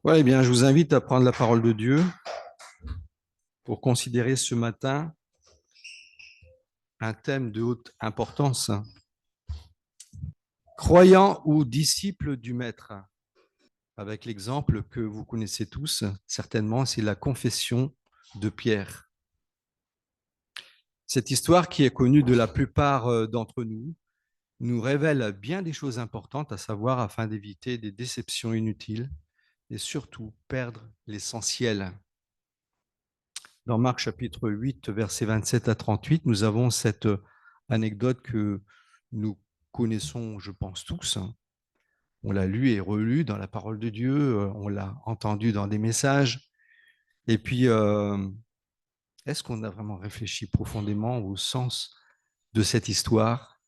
Ouais, eh bien, je vous invite à prendre la parole de Dieu pour considérer ce matin un thème de haute importance. Croyant ou disciple du Maître, avec l'exemple que vous connaissez tous, certainement, c'est la confession de Pierre. Cette histoire qui est connue de la plupart d'entre nous nous révèle bien des choses importantes à savoir afin d'éviter des déceptions inutiles et surtout perdre l'essentiel. Dans Marc chapitre 8, versets 27 à 38, nous avons cette anecdote que nous connaissons, je pense tous. On l'a lu et relu dans la parole de Dieu, on l'a entendu dans des messages. Et puis, est-ce qu'on a vraiment réfléchi profondément au sens de cette histoire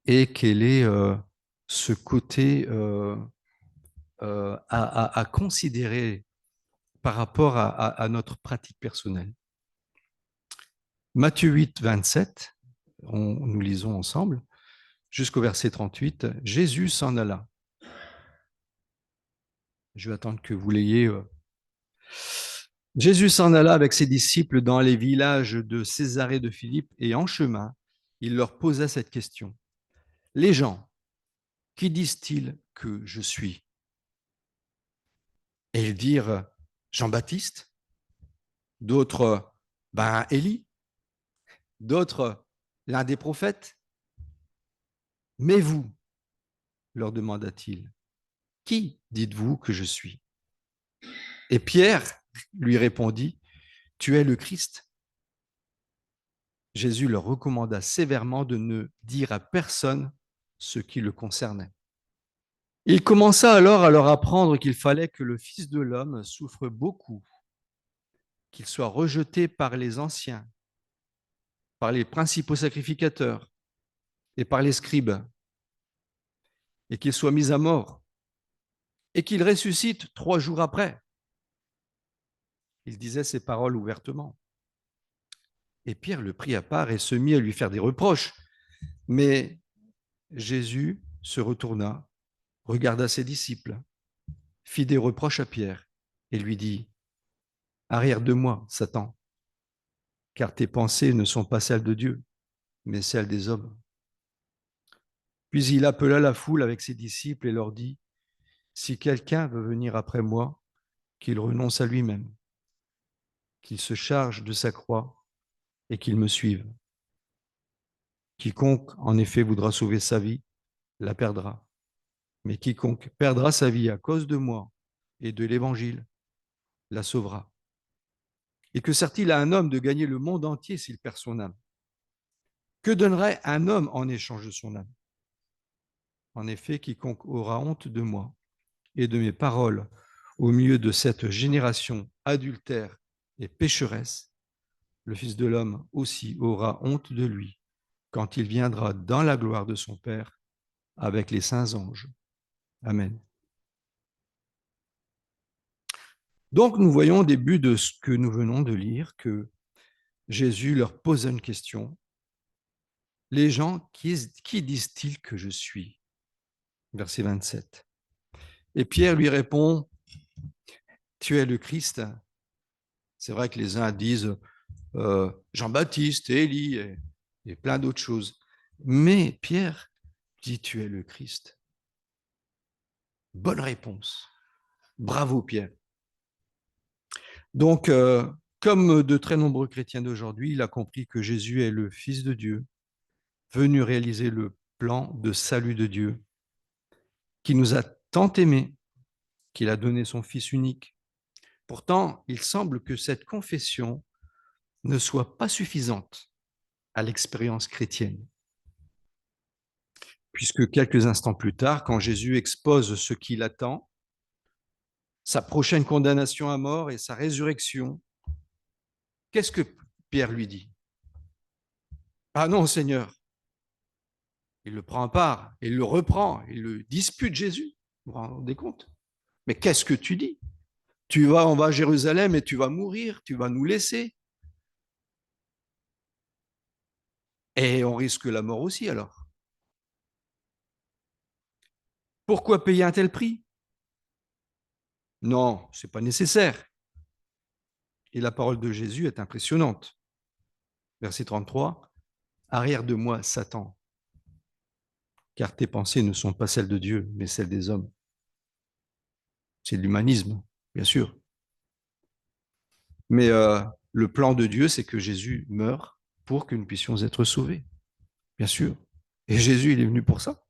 et quel est ce côté à considérer par rapport à notre pratique personnelle? Matthieu 8, 27, nous lisons ensemble, jusqu'au verset 38, Jésus s'en alla. Je vais attendre que vous l'ayez. Jésus s'en alla avec ses disciples dans les villages de Césarée de Philippe et en chemin, il leur posa cette question. Les gens, qui disent-ils que je suis? Et ils dirent Jean-Baptiste, d'autres, Élie, d'autres, l'un des prophètes. Mais vous, leur demanda-t-il, qui dites-vous que je suis? Et Pierre lui répondit, tu es le Christ. Jésus leur recommanda sévèrement de ne dire à personne ce qui le concernait. Il commença alors à leur apprendre qu'il fallait que le Fils de l'homme souffre beaucoup, qu'il soit rejeté par les anciens, par les principaux sacrificateurs et par les scribes, et qu'il soit mis à mort, et qu'il ressuscite 3 jours après. Il disait ces paroles ouvertement. Et Pierre le prit à part et se mit à lui faire des reproches. Mais Jésus se retourna, regarda ses disciples, fit des reproches à Pierre et lui dit, arrière de moi, Satan, car tes pensées ne sont pas celles de Dieu, mais celles des hommes. Puis il appela la foule avec ses disciples et leur dit, si quelqu'un veut venir après moi, qu'il renonce à lui-même, qu'il se charge de sa croix et qu'il me suive. Quiconque, en effet, voudra sauver sa vie, la perdra. Mais quiconque perdra sa vie à cause de moi et de l'Évangile, la sauvera. Et que sert-il à un homme de gagner le monde entier s'il perd son âme? Que donnerait un homme en échange de son âme? En effet, quiconque aura honte de moi et de mes paroles au milieu de cette génération adultère et pécheresse, le Fils de l'homme aussi aura honte de lui quand il viendra dans la gloire de son Père avec les saints anges. Amen. Donc nous voyons au début de ce que nous venons de lire que Jésus leur pose une question. Les gens, qui disent-ils que je suis? Verset 27. Et Pierre lui répond, tu es le Christ. C'est vrai que les uns disent Jean-Baptiste, Élie et plein d'autres choses. Mais Pierre dit, tu es le Christ. Bonne réponse. Bravo Pierre. Donc, comme de très nombreux chrétiens d'aujourd'hui, il a compris que Jésus est le Fils de Dieu, venu réaliser le plan de salut de Dieu, qui nous a tant aimés, qu'il a donné son Fils unique. Pourtant, il semble que cette confession ne soit pas suffisante à l'expérience chrétienne, puisque quelques instants plus tard, quand Jésus expose ce qui l'attend, sa prochaine condamnation à mort et sa résurrection, qu'est-ce que Pierre lui dit? Ah non, Seigneur. Il le prend à part, il le reprend, il le dispute Jésus. Vous vous rendez compte? Mais qu'est-ce que tu dis? On va à Jérusalem et tu vas mourir, tu vas nous laisser. Et on risque la mort aussi alors. Pourquoi payer un tel prix? Non, ce n'est pas nécessaire. Et la parole de Jésus est impressionnante. Verset 33, arrière de moi, Satan, car tes pensées ne sont pas celles de Dieu, mais celles des hommes. C'est de l'humanisme, bien sûr. Mais le plan de Dieu, c'est que Jésus meure pour que nous puissions être sauvés, bien sûr. Et Jésus, il est venu pour ça.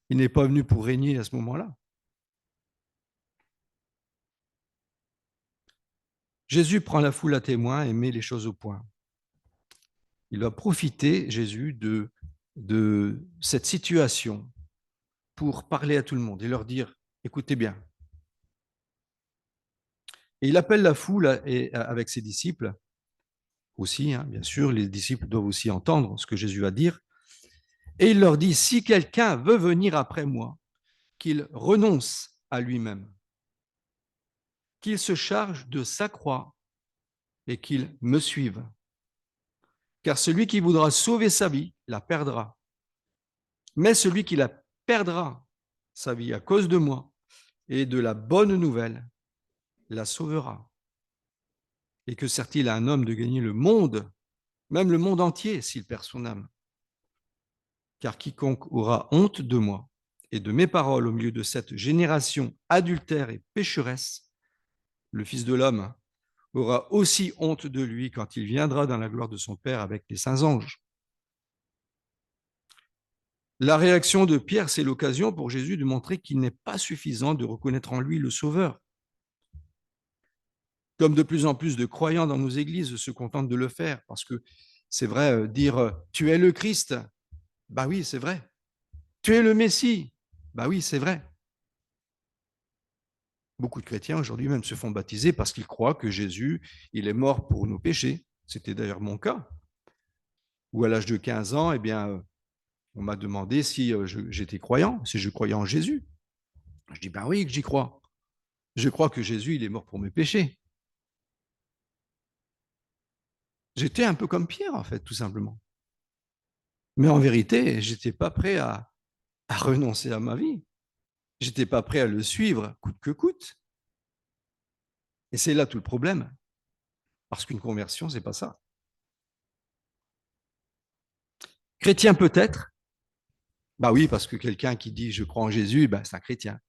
Il n'est pas venu pour régner à ce moment-là. Jésus prend la foule à témoin et met les choses au point. Il va profiter, Jésus, de cette situation pour parler à tout le monde et leur dire, écoutez bien. Et il appelle la foule avec ses disciples aussi, hein, bien sûr, les disciples doivent aussi entendre ce que Jésus va dire. Et il leur dit, si quelqu'un veut venir après moi, qu'il renonce à lui-même, qu'il se charge de sa croix et qu'il me suive. Car celui qui voudra sauver sa vie la perdra. Mais celui qui la perdra, sa vie à cause de moi et de la bonne nouvelle, la sauvera. Et que sert-il à un homme de gagner le monde, même le monde entier, s'il perd son âme? Car quiconque aura honte de moi et de mes paroles au milieu de cette génération adultère et pécheresse, le Fils de l'homme aura aussi honte de lui quand il viendra dans la gloire de son Père avec les saints anges. La réaction de Pierre, c'est l'occasion pour Jésus de montrer qu'il n'est pas suffisant de reconnaître en lui le Sauveur. Comme de plus en plus de croyants dans nos églises se contentent de le faire, parce que c'est vrai, dire tu es le Christ, bah oui, c'est vrai. Tu es le Messie, bah oui, c'est vrai. Beaucoup de chrétiens aujourd'hui même se font baptiser parce qu'ils croient que Jésus, il est mort pour nos péchés. C'était d'ailleurs mon cas, où à l'âge de 15 ans, eh bien, on m'a demandé si j'étais croyant, si je croyais en Jésus. Je dis, ben oui, que j'y crois. Je crois que Jésus, il est mort pour mes péchés. J'étais un peu comme Pierre, en fait, tout simplement. Mais en vérité, je n'étais pas prêt à renoncer à ma vie. Je n'étais pas prêt à le suivre coûte que coûte. Et c'est là tout le problème. Parce qu'une conversion, c'est pas ça. Chrétien peut-être. Bah oui, parce que quelqu'un qui dit je crois en Jésus, bah, c'est un chrétien.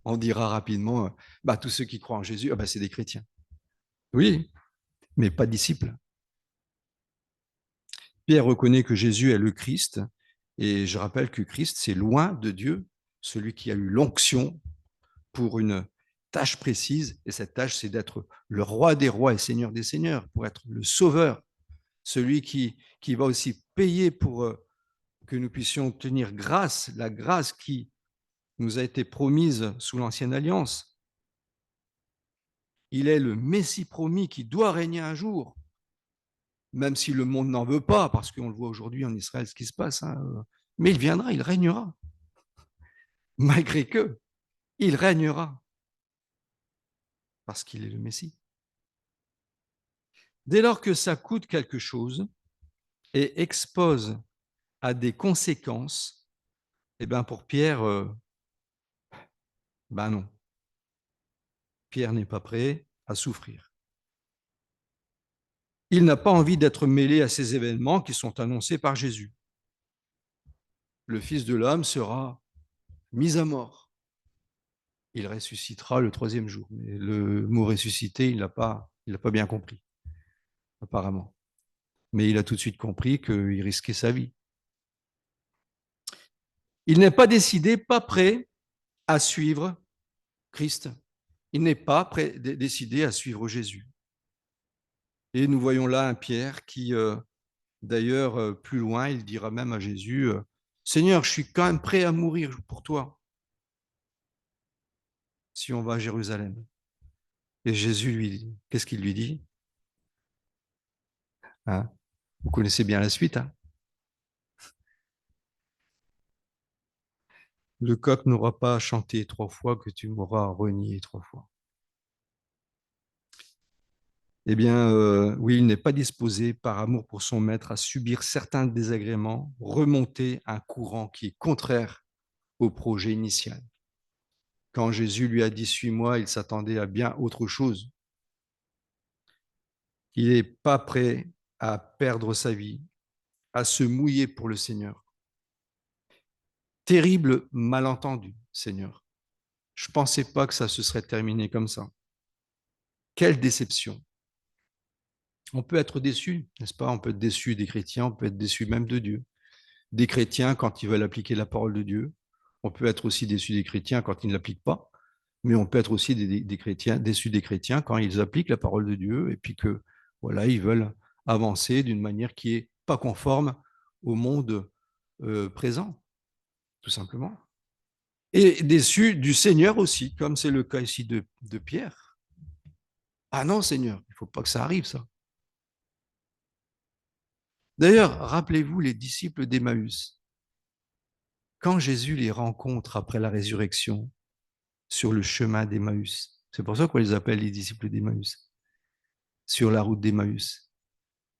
On dira rapidement, bah, tous ceux qui croient en Jésus, ah bah, c'est des chrétiens. Oui, mais pas disciples. Pierre reconnaît que Jésus est le Christ, et je rappelle que Christ, c'est loin de Dieu, celui qui a eu l'onction pour une tâche précise, et cette tâche, c'est d'être le roi des rois et seigneur des seigneurs, pour être le sauveur, celui qui va aussi payer pour que nous puissions obtenir grâce, la grâce qui nous a été promise sous l'ancienne alliance. Il est le Messie promis qui doit régner un jour, même si le monde n'en veut pas, parce qu'on le voit aujourd'hui en Israël ce qui se passe. Hein. Mais il viendra, il régnera. Malgré que, il régnera, parce qu'il est le Messie. Dès lors que ça coûte quelque chose et expose à des conséquences, eh ben pour Pierre, ben non. Pierre n'est pas prêt à souffrir. Il n'a pas envie d'être mêlé à ces événements qui sont annoncés par Jésus. Le Fils de l'homme sera mis à mort. Il ressuscitera le troisième jour. Mais le mot ressuscité, il n'a pas bien compris, apparemment. Mais il a tout de suite compris qu'il risquait sa vie. Il n'est pas décidé, pas prêt à suivre Christ. Il n'est pas décidé à suivre Jésus. Et nous voyons là un Pierre qui, d'ailleurs, plus loin, il dira même à Jésus, Seigneur, je suis quand même prêt à mourir pour toi si on va à Jérusalem. Et Jésus lui dit, qu'est-ce qu'il lui dit? Hein? Vous connaissez bien la suite. Hein? Le coq n'aura pas chanté 3 fois que tu m'auras renié 3 fois. Eh bien, oui, il n'est pas disposé, par amour pour son maître, à subir certains désagréments, remonter un courant qui est contraire au projet initial. Quand Jésus lui a dit suis-moi, il s'attendait à bien autre chose. Il n'est pas prêt à perdre sa vie, à se mouiller pour le Seigneur. Terrible malentendu, Seigneur. Je ne pensais pas que ça se serait terminé comme ça. Quelle déception. On peut être déçu, n'est-ce pas? On peut être déçu des chrétiens, on peut être déçu même de Dieu. Des chrétiens quand ils veulent appliquer la parole de Dieu. On peut être aussi déçu des chrétiens quand ils ne l'appliquent pas. Mais on peut être aussi des chrétiens, déçus des chrétiens quand ils appliquent la parole de Dieu et puis que voilà, ils veulent avancer d'une manière qui est pas conforme au monde présent, tout simplement. Et déçus du Seigneur aussi, comme c'est le cas ici de Pierre. Ah non, Seigneur, il ne faut pas que ça arrive, ça. D'ailleurs, rappelez-vous les disciples d'Emmaüs. Quand Jésus les rencontre après la résurrection sur le chemin d'Emmaüs, c'est pour ça qu'on les appelle les disciples d'Emmaüs, sur la route d'Emmaüs.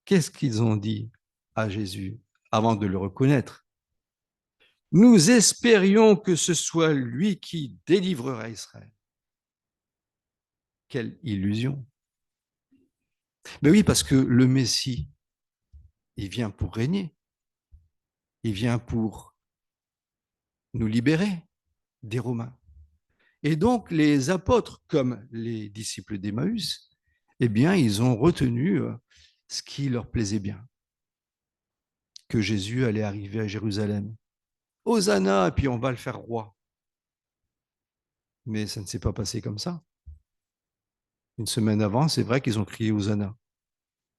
Qu'est-ce qu'ils ont dit à Jésus avant de le reconnaître? Nous espérions que ce soit lui qui délivrera Israël. Quelle illusion. Mais oui, parce que le Messie, il vient pour régner. Il vient pour nous libérer des Romains. Et donc, les apôtres, comme les disciples d'Emmaüs, eh bien, ils ont retenu ce qui leur plaisait bien, que Jésus allait arriver à Jérusalem. Hosanna, et puis on va le faire roi. Mais ça ne s'est pas passé comme ça. Une semaine avant, c'est vrai qu'ils ont crié Hosanna.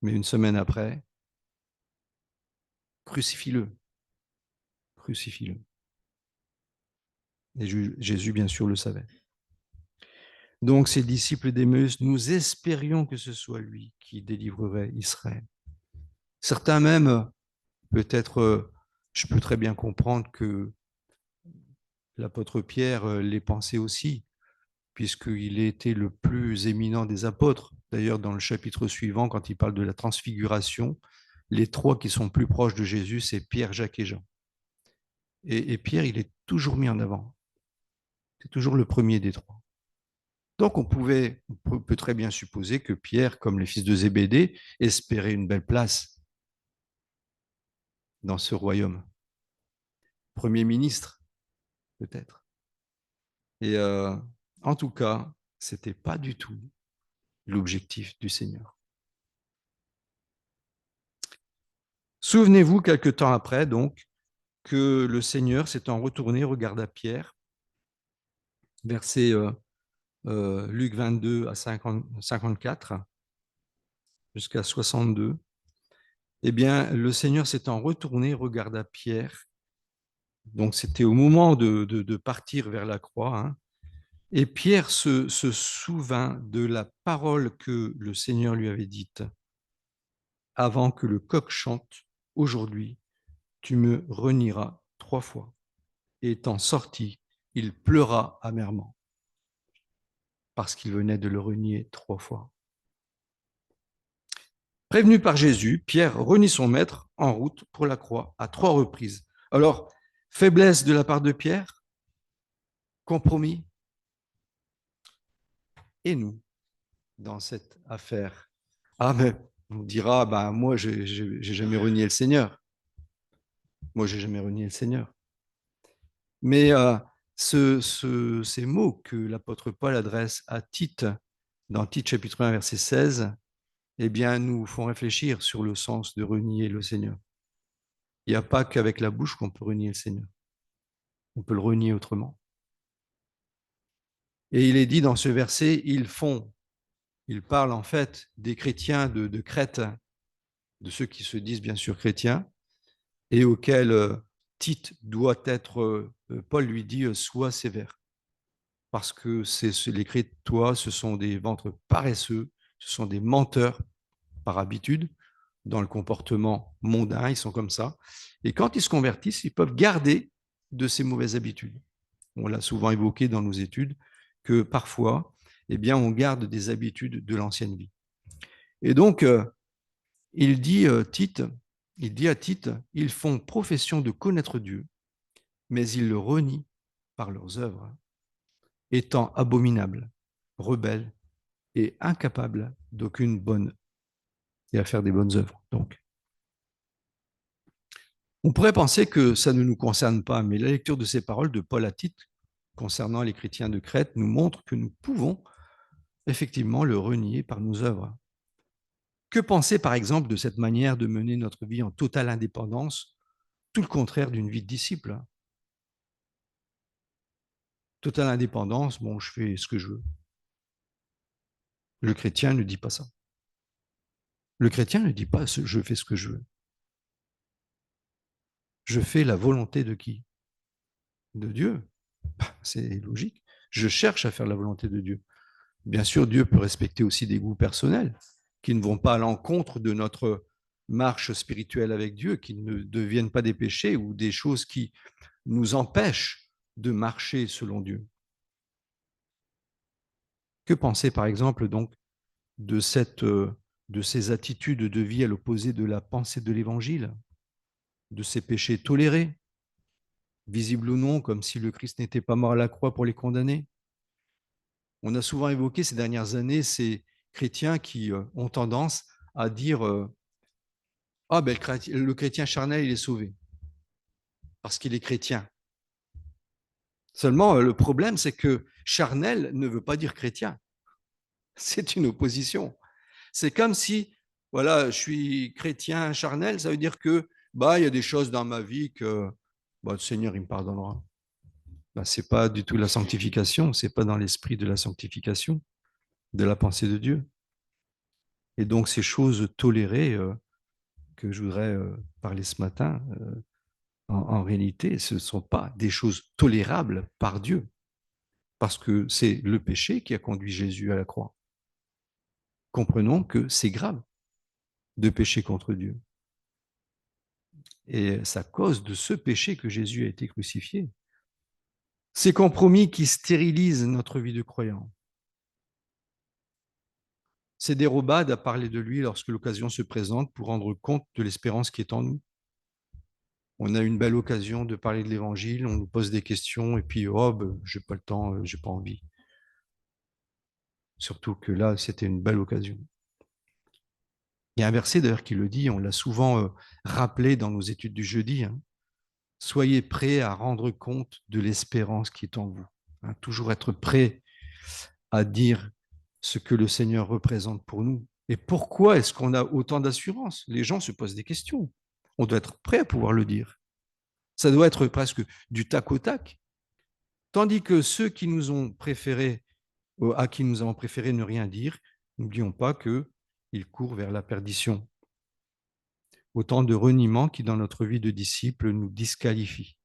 Mais une semaine après, crucifie-le, crucifie-le. Et Jésus, bien sûr, le savait. Donc, ces disciples d'Emmaüs, nous espérions que ce soit lui qui délivrerait Israël. Certains même, peut-être, je peux très bien comprendre que l'apôtre Pierre les pensait aussi, puisqu'il était le plus éminent des apôtres. D'ailleurs, dans le chapitre suivant, quand il parle de la transfiguration, les trois qui sont plus proches de Jésus, c'est Pierre, Jacques et Jean. Et Pierre, il est toujours mis en avant. C'est toujours le premier des trois. Donc, on peut très bien supposer que Pierre, comme les fils de Zébédée, espérait une belle place dans ce royaume. Premier ministre, peut-être. Et en tout cas, ce n'était pas du tout l'objectif du Seigneur. Souvenez-vous, quelque temps après, donc, que le Seigneur s'étant retourné, regarda Pierre, verset Luc 22 à 54, jusqu'à 62. Eh bien, le Seigneur s'étant retourné, regarda Pierre. Donc, c'était au moment de partir vers la croix. Hein, et Pierre se souvint de la parole que le Seigneur lui avait dite. Avant que le coq chante, aujourd'hui, tu me renieras 3 fois. Et étant sorti, il pleura amèrement, parce qu'il venait de le renier 3 fois. Prévenu par Jésus, Pierre renie son maître en route pour la croix à 3 reprises. Alors, faiblesse de la part de Pierre, compromis, et nous, dans cette affaire? Ah, mais on dira, ben, moi, j'ai jamais renié le Seigneur. Moi, j'ai jamais renié le Seigneur. Mais ces mots que l'apôtre Paul adresse à Tite, dans Tite chapitre 1, verset 16, eh bien, nous font réfléchir sur le sens de renier le Seigneur. Il n'y a pas qu'avec la bouche qu'on peut renier le Seigneur. On peut le renier autrement. Et il est dit dans ce verset, ils parlent en fait des chrétiens de Crète, de ceux qui se disent bien sûr chrétiens, et auxquels Tite doit être, Paul lui dit, sois sévère. Parce que les Crétois, ce sont des ventres paresseux, ce sont des menteurs par habitude, dans le comportement mondain, ils sont comme ça. Et quand ils se convertissent, ils peuvent garder de ces mauvaises habitudes. On l'a souvent évoqué dans nos études, que parfois, eh bien, on garde des habitudes de l'ancienne vie. Et donc, il dit, il dit à Tite, ils font profession de connaître Dieu, mais ils le renient par leurs œuvres. étant abominable, rebelle et incapable d'aucune bonne et à faire des bonnes œuvres. Donc, on pourrait penser que ça ne nous concerne pas, mais la lecture de ces paroles de Paul à Tite concernant les chrétiens de Crète nous montre que nous pouvons effectivement le renier par nos œuvres. Que penser par exemple de cette manière de mener notre vie en totale indépendance, tout le contraire d'une vie de disciple? Totale indépendance, bon, je fais ce que je veux. Le chrétien ne dit pas ça. Le chrétien ne dit pas je fais ce que je veux. Je fais la volonté de qui? De Dieu. C'est logique. Je cherche à faire la volonté de Dieu. Bien sûr, Dieu peut respecter aussi des goûts personnels qui ne vont pas à l'encontre de notre marche spirituelle avec Dieu, qui ne deviennent pas des péchés ou des choses qui nous empêchent de marcher selon Dieu. Que penser, par exemple, donc, de ces attitudes de vie à l'opposé de la pensée de l'Évangile, de ces péchés tolérés, visibles ou non, comme si le Christ n'était pas mort à la croix pour les condamner? On a souvent évoqué ces dernières années ces chrétiens qui ont tendance à dire ah ben le chrétien charnel, il est sauvé parce qu'il est chrétien. Seulement, le problème, c'est que charnel ne veut pas dire chrétien. C'est une opposition. C'est comme si, voilà, je suis chrétien charnel, ça veut dire que bah il y a des choses dans ma vie que bah, le Seigneur il me pardonnera. Bah, c'est pas du tout la sanctification, c'est pas dans l'esprit de la sanctification, de la pensée de Dieu. Et donc ces choses tolérées que je voudrais parler ce matin, en réalité, ce ne sont pas des choses tolérables par Dieu, parce que c'est le péché qui a conduit Jésus à la croix. Comprenons que c'est grave de pécher contre Dieu. Et c'est à cause de ce péché que Jésus a été crucifié. Ces compromis qui stérilisent notre vie de croyant. Ces dérobades à parler de lui lorsque l'occasion se présente pour rendre compte de l'espérance qui est en nous. On a une belle occasion de parler de l'évangile, on nous pose des questions et puis, oh, ben, j'ai pas le temps, j'ai pas envie. Surtout que là, c'était une belle occasion. Il y a un verset d'ailleurs qui le dit, on l'a souvent rappelé dans nos études du jeudi, hein. Soyez prêts à rendre compte de l'espérance qui est en vous. Hein, toujours être prêt à dire ce que le Seigneur représente pour nous. Et pourquoi est-ce qu'on a autant d'assurance? Les gens se posent des questions. On doit être prêt à pouvoir le dire. Ça doit être presque du tac au tac. Tandis que ceux qui nous ont préféré, à qui nous avons préféré ne rien dire, n'oublions pas qu'ils courent vers la perdition. Autant de reniements qui, dans notre vie de disciples, nous disqualifient.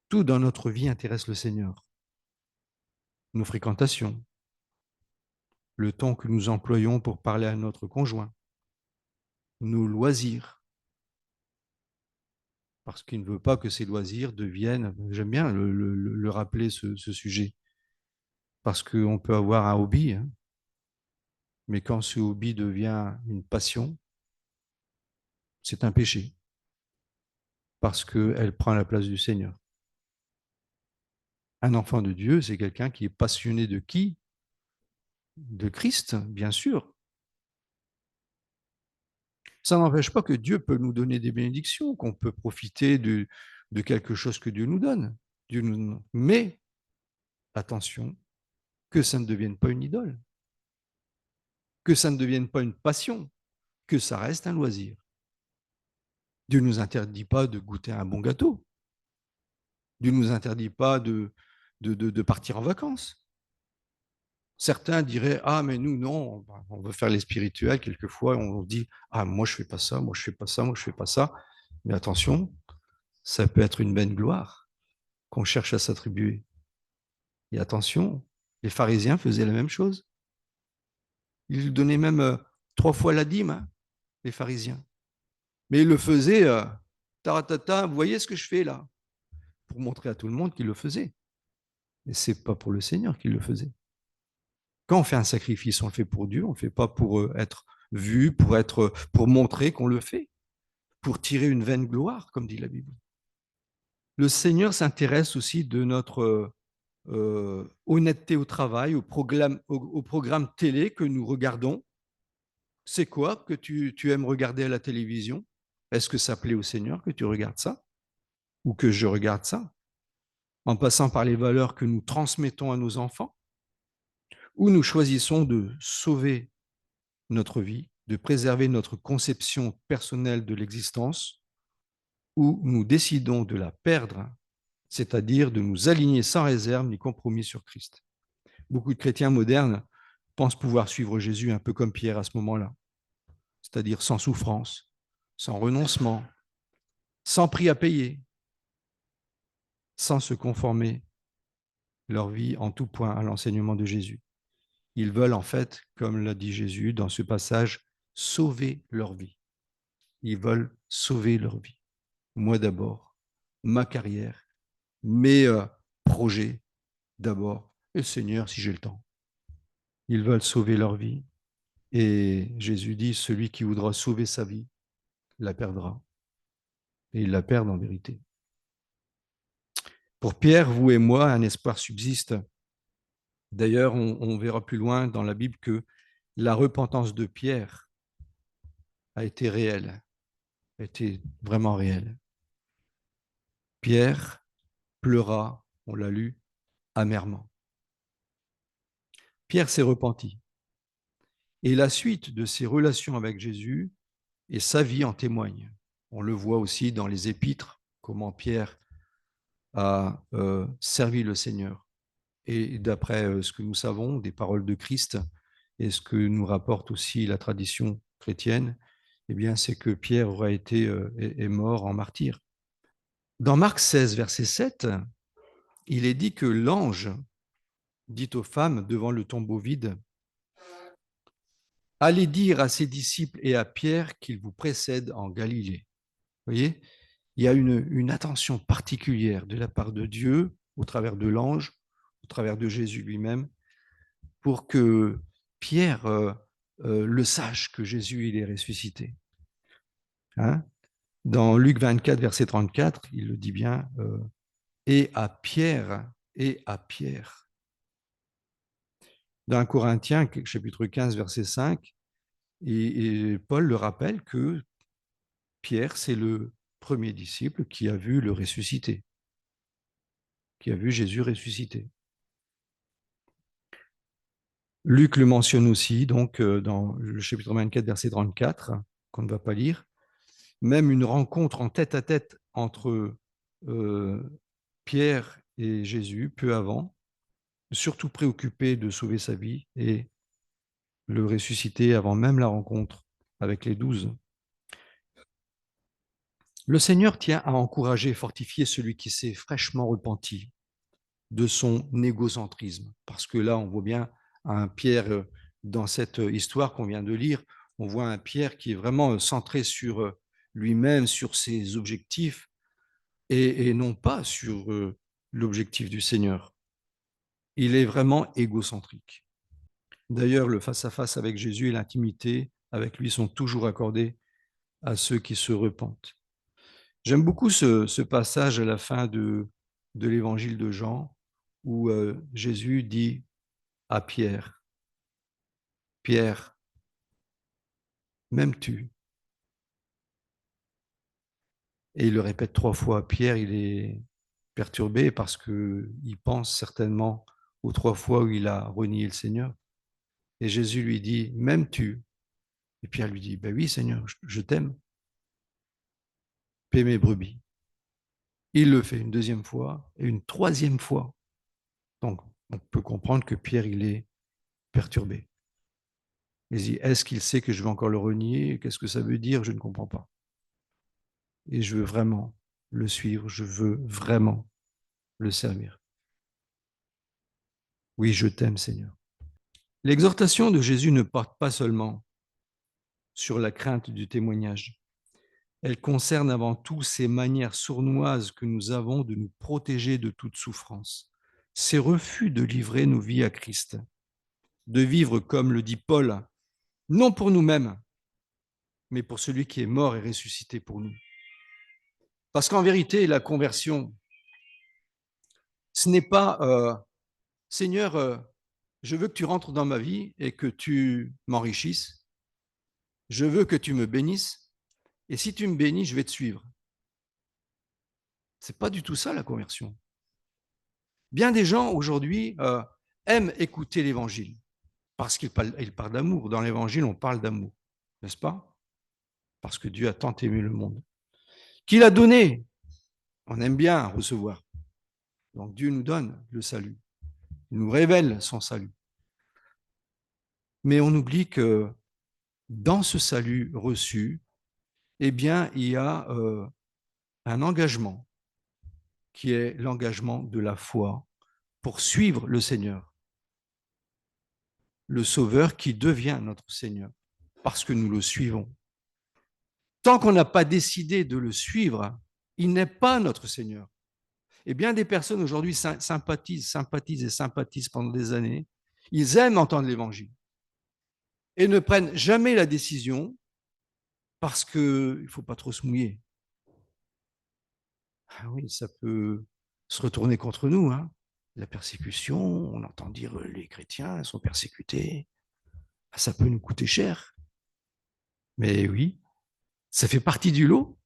Tout dans notre vie intéresse le Seigneur. Nos fréquentations, le temps que nous employons pour parler à notre conjoint, nos loisirs, parce qu'il ne veut pas que ces loisirs deviennent, j'aime bien le rappeler ce sujet, parce qu'on peut avoir un hobby, hein, mais quand ce hobby devient une passion, c'est un péché, parce qu'elle prend la place du Seigneur. Un enfant de Dieu, c'est quelqu'un qui est passionné de qui? De Christ, bien sûr. Ça n'empêche pas que Dieu peut nous donner des bénédictions, qu'on peut profiter de quelque chose que Dieu nous donne. Mais attention, que ça ne devienne pas une idole, que ça ne devienne pas une passion, que ça reste un loisir. Dieu ne nous interdit pas de goûter un bon gâteau. Dieu ne nous interdit pas de partir en vacances. Certains diraient, ah, mais nous, non, on veut faire les spirituels. Quelquefois, on dit, ah, moi, je ne fais pas ça, moi, je ne fais pas ça, moi, je ne fais pas ça. Mais attention, ça peut être une vaine gloire qu'on cherche à s'attribuer. Et attention, les pharisiens faisaient la même chose. Ils donnaient même 3 fois la dîme, hein, les pharisiens. Mais ils le faisaient, taratata, vous voyez ce que je fais là? Pour montrer à tout le monde qu'ils le faisaient. Mais ce n'est pas pour le Seigneur qu'ils le faisaient. Quand on fait un sacrifice, on le fait pour Dieu, on ne le fait pas pour être vu, pour montrer qu'on le fait, pour tirer une vaine gloire, comme dit la Bible. Le Seigneur s'intéresse aussi de notre honnêteté au travail, au programme télé que nous regardons. C'est quoi que tu aimes regarder à la télévision? Est-ce que ça plaît au Seigneur que tu regardes ça ou que je regarde ça? En passant par les valeurs que nous transmettons à nos enfants, ou nous choisissons de sauver notre vie, de préserver notre conception personnelle de l'existence, ou nous décidons de la perdre, c'est-à-dire de nous aligner sans réserve ni compromis sur Christ. Beaucoup de chrétiens modernes pensent pouvoir suivre Jésus un peu comme Pierre à ce moment-là, c'est-à-dire sans souffrance, sans renoncement, sans prix à payer, sans se conformer leur vie en tout point à l'enseignement de Jésus. Ils veulent en fait, comme l'a dit Jésus dans ce passage, sauver leur vie. Ils veulent sauver leur vie. Moi d'abord, ma carrière, mes projets d'abord, et le Seigneur si j'ai le temps. Ils veulent sauver leur vie. Et Jésus dit, celui qui voudra sauver sa vie, la perdra. Et il la perd en vérité. Pour Pierre, vous et moi, un espoir subsiste. D'ailleurs, on verra plus loin dans la Bible que la repentance de Pierre a été réelle, a été vraiment réelle. Pierre pleura, on l'a lu, amèrement. Pierre s'est repenti. Et la suite de ses relations avec Jésus et sa vie en témoigne. On le voit aussi dans les épîtres, comment Pierre a servi le Seigneur. Et d'après ce que nous savons des paroles de Christ et ce que nous rapporte aussi la tradition chrétienne, eh bien, c'est que Pierre aurait été est mort en martyr. Dans Marc 16, verset 7, il est dit que l'ange dit aux femmes devant le tombeau vide, allez dire à ses disciples et à Pierre qu'il vous précède en Galilée. Vous voyez, il y a une attention particulière de la part de Dieu, au travers de l'ange, au travers de Jésus lui-même, pour que Pierre le sache que Jésus il est ressuscité. Hein. Dans Luc 24, verset 34, il le dit bien, et à Pierre, et à Pierre. Dans Corinthiens, chapitre 15, verset 5, et Paul le rappelle que Pierre, c'est le premier disciple qui a vu le ressuscité, qui a vu Jésus ressuscité. Luc le mentionne aussi, donc dans le chapitre 24, verset 34, qu'on ne va pas lire. Même une rencontre en tête-à-tête entre Pierre et Jésus, peu avant, surtout préoccupé de sauver sa vie et le ressusciter avant même la rencontre avec les 12. Le Seigneur tient à encourager et fortifier celui qui s'est fraîchement repenti de son égocentrisme. Parce que là, on voit bien un Pierre, dans cette histoire qu'on vient de lire, on voit un Pierre qui est vraiment centré sur lui-même, sur ses objectifs, et non pas sur l'objectif du Seigneur. Il est vraiment égocentrique. D'ailleurs, le face-à-face avec Jésus et l'intimité avec lui sont toujours accordés à ceux qui se repentent. J'aime beaucoup ce passage à la fin de l'évangile de Jean, où Jésus dit à Pierre, Pierre, m'aimes-tu? Et il le répète 3 fois. Pierre, il est perturbé parce qu'il pense certainement aux 3 fois où il a renié le Seigneur. Et Jésus lui dit, m'aimes-tu? Et Pierre lui dit, ben oui Seigneur, je t'aime, paie mes brebis. Il le fait une deuxième fois et une troisième fois. Donc, on peut comprendre que Pierre, il est perturbé. Il dit, est-ce qu'il sait que je vais encore le renier? Qu'est-ce que ça veut dire? Je ne comprends pas. Et je veux vraiment le suivre, je veux vraiment le servir. Oui, je t'aime, Seigneur. L'exhortation de Jésus ne porte pas seulement sur la crainte du témoignage. Elle concerne avant tout ces manières sournoises que nous avons de nous protéger de toute souffrance, ces refus de livrer nos vies à Christ, de vivre, comme le dit Paul, non pour nous-mêmes, mais pour celui qui est mort et ressuscité pour nous. Parce qu'en vérité, la conversion, ce n'est pas Seigneur, je veux que tu rentres dans ma vie et que tu m'enrichisses. Je veux que tu me bénisses. Et si tu me bénis, je vais te suivre. C'est pas du tout ça la conversion. Bien des gens aujourd'hui aiment écouter l'évangile parce qu'ils parlent d'amour. Dans l'évangile, on parle d'amour, n'est-ce pas? Parce que Dieu a tant aimé le monde. Qu'il a donné. On aime bien recevoir. Donc Dieu nous donne le salut. Il nous révèle son salut. Mais on oublie que dans ce salut reçu, eh bien, il y a un engagement qui est l'engagement de la foi pour suivre le Seigneur, le Sauveur qui devient notre Seigneur, parce que nous le suivons. Tant qu'on n'a pas décidé de le suivre, il n'est pas notre Seigneur. Et bien des personnes aujourd'hui sympathisent pendant des années. Ils aiment entendre l'Évangile et ne prennent jamais la décision parce qu'il ne faut pas trop se mouiller. Ah oui, ça peut se retourner contre nous. Hein. La persécution, on entend dire les chrétiens sont persécutés. Ça peut nous coûter cher. Mais oui, ça fait partie du lot.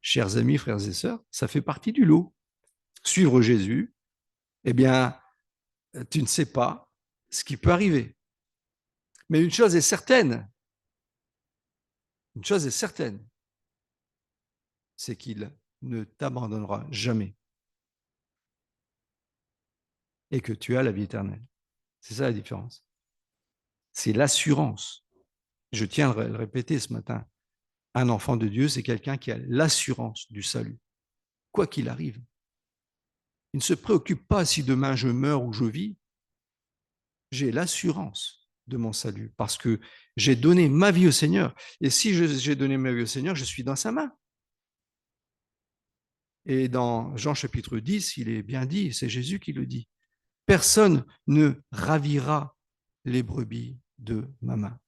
Chers amis, frères et sœurs, ça fait partie du lot. Suivre Jésus, eh bien, tu ne sais pas ce qui peut arriver. Mais une chose est certaine, c'est qu'il ne t'abandonnera jamais et que tu as la vie éternelle. C'est ça la différence. C'est l'assurance. Je tiens à le répéter ce matin. Un enfant de Dieu, c'est quelqu'un qui a l'assurance du salut, quoi qu'il arrive. Il ne se préoccupe pas si demain je meurs ou je vis. J'ai l'assurance de mon salut parce que j'ai donné ma vie au Seigneur. Et si j'ai donné ma vie au Seigneur, je suis dans sa main. Et dans Jean chapitre 10, il est bien dit, c'est Jésus qui le dit, personne ne ravira les brebis de ma main.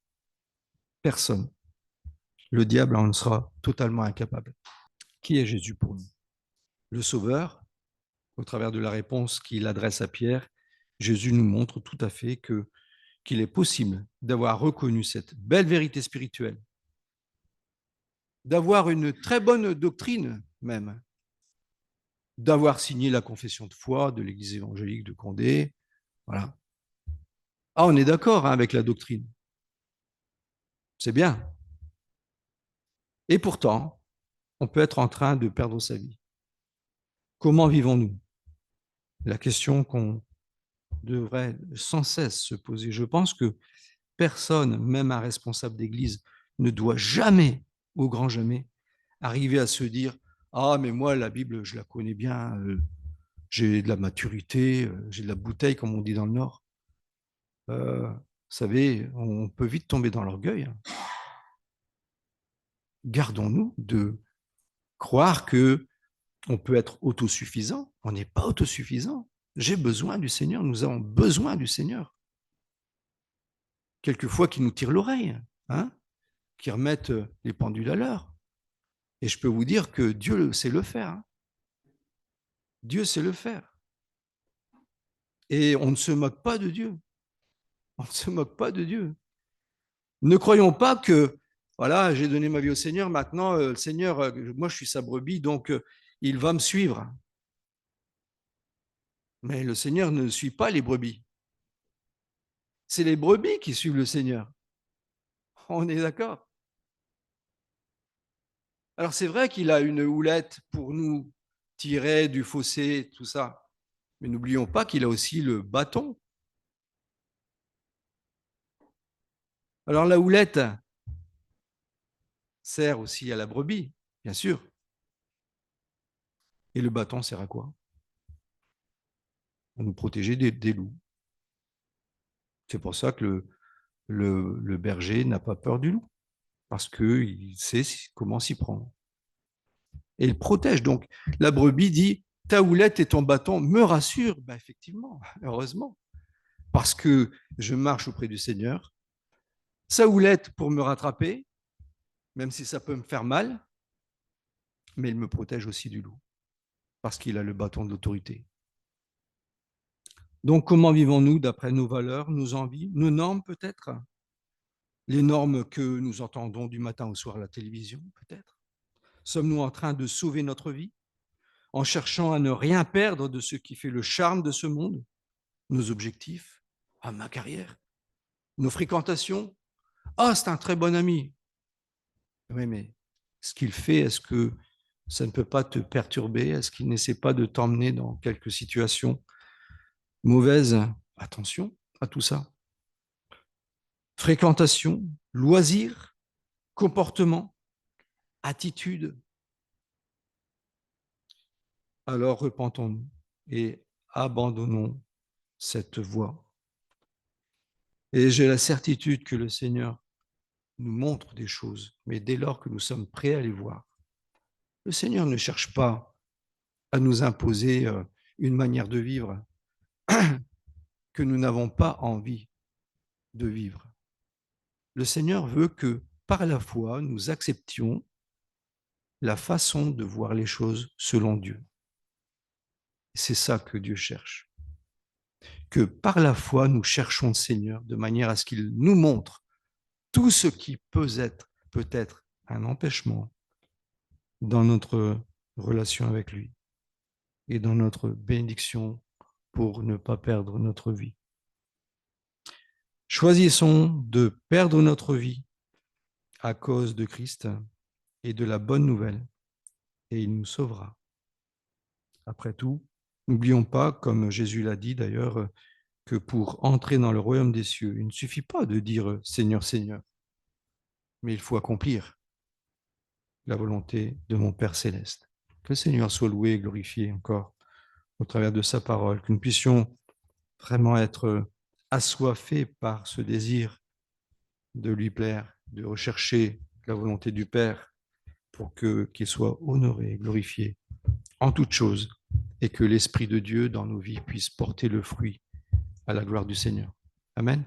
Personne. Le diable en sera totalement incapable. Qui est Jésus pour nous? Le Sauveur, au travers de la réponse qu'il adresse à Pierre, Jésus nous montre tout à fait qu'il est possible d'avoir reconnu cette belle vérité spirituelle, d'avoir une très bonne doctrine même, d'avoir signé la confession de foi de l'Église évangélique de Condé. Voilà. Ah, on est d'accord hein, avec la doctrine. C'est bien. Et pourtant, on peut être en train de perdre sa vie. Comment vivons-nous? La question qu'on devrait sans cesse se poser. Je pense que personne, même un responsable d'église, ne doit jamais, au grand jamais, arriver à se dire ah, mais moi, la Bible, je la connais bien, j'ai de la maturité, j'ai de la bouteille, comme on dit dans le Nord. Vous savez, on peut vite tomber dans l'orgueil. Gardons-nous de croire que on peut être autosuffisant. On n'est pas autosuffisant. J'ai besoin du Seigneur, nous avons besoin du Seigneur. Quelquefois, qui nous tire l'oreille, hein, qui remettent les pendules à l'heure. Et je peux vous dire que Dieu sait le faire. Hein. Dieu sait le faire. Et on ne se moque pas de Dieu. On ne se moque pas de Dieu. Ne croyons pas que, voilà, j'ai donné ma vie au Seigneur, maintenant, le Seigneur, moi je suis sa brebis, donc il va me suivre. Mais le Seigneur ne suit pas les brebis. C'est les brebis qui suivent le Seigneur. On est d'accord. Alors c'est vrai qu'il a une houlette pour nous tirer du fossé, tout ça. Mais n'oublions pas qu'il a aussi le bâton. Alors la houlette sert aussi à la brebis, bien sûr. Et le bâton sert à quoi? À nous protéger des loups. C'est pour ça que le berger n'a pas peur du loup, parce qu'il sait comment s'y prendre. Et il protège. Donc la brebis dit, ta houlette et ton bâton me rassurent. Ben, effectivement, heureusement, parce que je marche auprès du Seigneur. Sa houlette pour me rattraper, même si ça peut me faire mal, mais il me protège aussi du loup, parce qu'il a le bâton de l'autorité. Donc, comment vivons-nous d'après nos valeurs, nos envies, nos normes peut-être? Les normes que nous entendons du matin au soir à la télévision, peut-être? Sommes-nous en train de sauver notre vie en cherchant à ne rien perdre de ce qui fait le charme de ce monde? Nos objectifs, ah, ma carrière, nos fréquentations, ah, c'est un très bon ami. Oui, mais ce qu'il fait, est-ce que ça ne peut pas te perturber? Est-ce qu'il n'essaie pas de t'emmener dans quelques situations mauvaises? Attention à tout ça. Fréquentation, loisirs, comportement, attitude. Alors repentons-nous et abandonnons cette voie. Et j'ai la certitude que le Seigneur nous montre des choses, mais dès lors que nous sommes prêts à les voir. Le Seigneur ne cherche pas à nous imposer une manière de vivre que nous n'avons pas envie de vivre. Le Seigneur veut que par la foi, nous acceptions la façon de voir les choses selon Dieu. C'est ça que Dieu cherche. Que par la foi, nous cherchons le Seigneur de manière à ce qu'il nous montre tout ce qui peut être un empêchement dans notre relation avec lui et dans notre bénédiction pour ne pas perdre notre vie. Choisissons de perdre notre vie à cause de Christ et de la bonne nouvelle, et il nous sauvera. Après tout, n'oublions pas, comme Jésus l'a dit d'ailleurs, que pour entrer dans le royaume des cieux, il ne suffit pas de dire Seigneur, Seigneur, mais il faut accomplir la volonté de mon Père céleste. Que le Seigneur soit loué et glorifié encore au travers de sa parole, que nous puissions vraiment être assoiffés par ce désir de lui plaire, de rechercher la volonté du Père pour qu'il soit honoré et glorifié en toutes choses et que l'Esprit de Dieu dans nos vies puisse porter le fruit à la gloire du Seigneur. Amen.